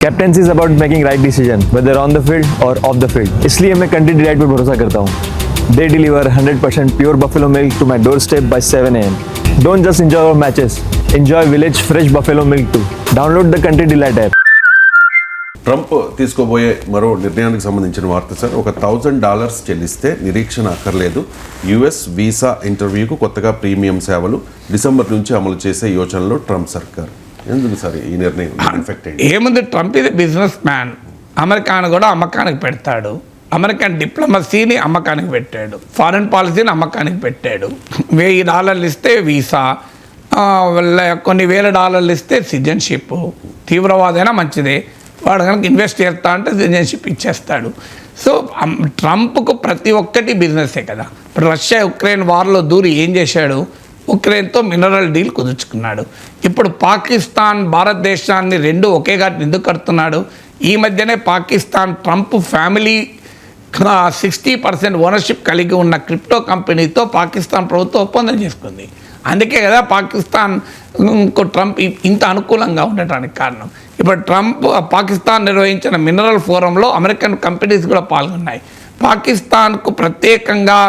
Captaincy is about making right decision whether on the field or off the field. इसलिए मैं Country Delight पर भरोसा करता हूँ। They deliver 100% pure buffalo milk to my doorstep by 7 AM। Don't just enjoy our matches, enjoy village fresh buffalo milk too. Download the country delight app. Trump తీసుకోబోయే మరో నిర్ణయానికి సంబంధించిన వార్త సార్. ఒక $1,000 చెల్లిస్తే నిరీక్షణ అక్కర్లేదు. యుఎస్ వీసా ఇంటర్వ్యూకు కొత్తగా ప్రీమియం సేవలు డిసెంబర్ నుంచి అమలు చేసే యోచనలో ట్రంప్ సర్కార్. ఎందుకు సార్ ఈ నిర్ణయం? ఏముంది, ట్రంప్ ఇది బిజినెస్ మ్యాన్. అమెరికాను కూడా అమ్మకానికి పెడతాడు. అమెరికన్ డిప్లొమసీని అమ్మకానికి పెట్టాడు, ఫారెన్ పాలసీని అమ్మకానికి పెట్టాడు. $1,000 ఇస్తే వీసా, కొన్ని $1,000 ఇస్తే సిటిజన్షిప్. తీవ్రవాదైనా మంచిదే, వాడు కనుక ఇన్వెస్ట్ చేస్తా అంటే సిటిజన్షిప్ ఇచ్చేస్తాడు. సో ట్రంప్కు ప్రతి ఒక్కటి బిజినెస్సే కదా. ఇప్పుడు రష్యా ఉక్రెయిన్ వార్లో దూరి ఏం చేశాడు? ఉక్రెయిన్తో మినరల్ డీల్ కుదుర్చుకున్నాడు. ఇప్పుడు పాకిస్తాన్ భారతదేశాన్ని రెండు ఒకేగాటి ఎందుకు కడుతున్నాడు? ఈ మధ్యనే పాకిస్తాన్ ట్రంప్ ఫ్యామిలీ 60% ఓనర్షిప్ కలిగి ఉన్న క్రిప్టో కంపెనీతో పాకిస్తాన్ ప్రభుత్వం ఒప్పందం చేసుకుంది. అందుకే కదా పాకిస్తాన్ ట్రంప్ ఇంత అనుకూలంగా ఉండటానికి కారణం. ఇప్పుడు ట్రంప్ పాకిస్తాన్ నిర్వహించిన మినరల్ ఫోరంలో అమెరికన్ కంపెనీస్ కూడా పాల్గొన్నాయి. పాకిస్తాన్కు ప్రత్యేకంగా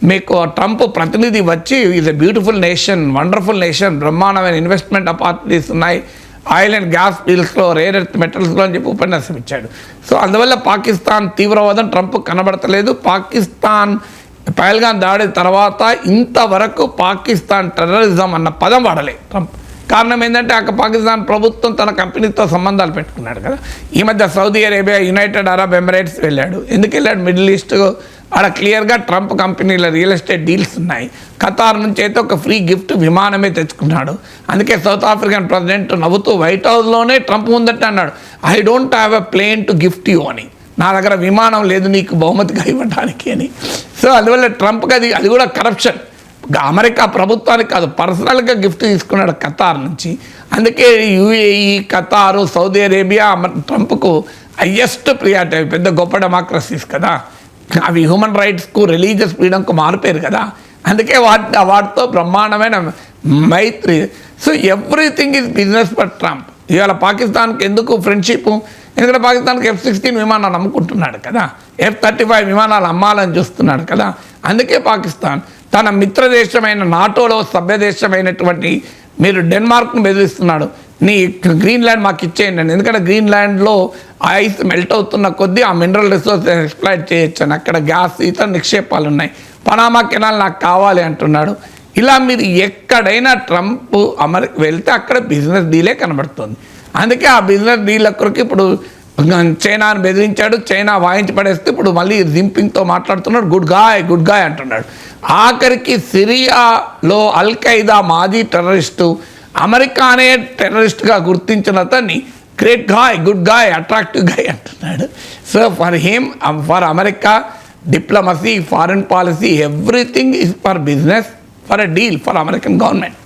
మీకు ట్రంప్ ప్రతినిధి వచ్చి is a beautiful nation, wonderful nation, బ్రహ్మాండమైన ఇన్వెస్ట్మెంట్ ఆపర్చునిటీస్ ఉన్నాయి, ఆయిల్ అండ్ గ్యాస్ డీల్స్లో, రేర్ ఎర్త్ మెటల్స్లో అని చెప్పి ఉపన్యాసం ఇచ్చాడు. సో అందువల్ల పాకిస్తాన్ తీవ్రవాదం ట్రంప్ కనబడతలేదు. పాకిస్తాన్ పహల్గామ్ దాడి తర్వాత ఇంతవరకు పాకిస్తాన్ టెర్రరిజం అన్న పదం వాడలే ట్రంప్. కారణం ఏంటంటే పాకిస్తాన్ ప్రభుత్వం తన కంపెనీతో సంబంధాలు పెట్టుకున్నాడు కదా. ఈ మధ్య Saudi Arabia, United Arab Emirates వెళ్ళాడు. ఎందుకు వెళ్ళాడు? మిడిల్ ఈస్ట్ ఆడ క్లియర్గా ట్రంప్ కంపెనీల రియల్ ఎస్టేట్ డీల్స్ ఉన్నాయి. ఖతార్ నుంచి అయితే ఒక ఫ్రీ గిఫ్ట్ విమానమే తెచ్చుకున్నాడు. అందుకే సౌత్ ఆఫ్రికన్ ప్రెసిడెంట్ నవ్వుతూ వైట్ హౌస్లోనే ట్రంప్ ముందట అన్నాడు, I don't have a plane to gift you అని. నా దగ్గర విమానం లేదు నీకు బహుమతిగా ఇవ్వడానికి అని. సో అందువల్ల ట్రంప్కి అది కూడా కరప్షన్. అమెరికా ప్రభుత్వానికి కాదు, పర్సనల్గా గిఫ్ట్ తీసుకున్నాడు ఖతార్ నుంచి. అందుకే యుఏఈ, ఖతారు, సౌదీ అరేబియా ట్రంప్కు హయ్యెస్ట్ ప్రియారిటీ. అవి పెద్ద గొప్ప డెమోక్రసీస్ కదా, అవి హ్యూమన్ రైట్స్కు, రిలీజియస్ ఫ్రీడమ్కు మారిపోయారు కదా. అందుకే వాటితో బ్రహ్మాండమైన మైత్రి. So everything is business for Trump. ఇవాళ పాకిస్తాన్కి ఎందుకు ఫ్రెండ్షిప్? ఎందుకంటే పాకిస్తాన్కి F-16 విమానాలు అమ్ముకుంటున్నాడు కదా, F-35 విమానాలు అమ్మాలని చూస్తున్నాడు కదా. అందుకే పాకిస్తాన్ తన మిత్రదేశమైన నాటోలో సభ్యదేశమైనటువంటి మీరు డెన్మార్క్ను బెదిరిస్తున్నాడు, నీ గ్రీన్లాండ్ మాకు ఇచ్చేయండి అని. ఎందుకంటే గ్రీన్లాండ్లో ఐస్ మెల్ట్ అవుతున్న కొద్దీ ఆ మినరల్ రిసోర్సెస్ ఎక్స్ప్లాయిట్ చేయొచ్చు అని. అక్కడ గ్యాస్, ఇతర నిక్షేపాలు ఉన్నాయి. పనామా కెనాల్ నాకు కావాలి అంటున్నాడు. ఇలా మీరు ఎక్కడైనా ట్రంప్ అమెరికా వెళ్తే అక్కడ బిజినెస్ డీలే కనబడుతుంది. అందుకే ఆ బిజినెస్ డీల్ కొరకు ఇప్పుడు చైనాను బెదిరించాడు. చైనా వాయించి పడేస్తే ఇప్పుడు మళ్ళీ జింపింగ్తో మాట్లాడుతున్నాడు, గుడ్ గాయ్ అంటున్నాడు. ఆఖరికి సిరియాలో అల్ ఖైదా మాజీ టెర్రరిస్టు అమెరికానే టెర్రరిస్ట్గా గుర్తించిన అతన్ని great guy, good guy, attractive guy అంటున్నాడు. So for America diplomacy, foreign policy, everything is for business, for a deal for American government.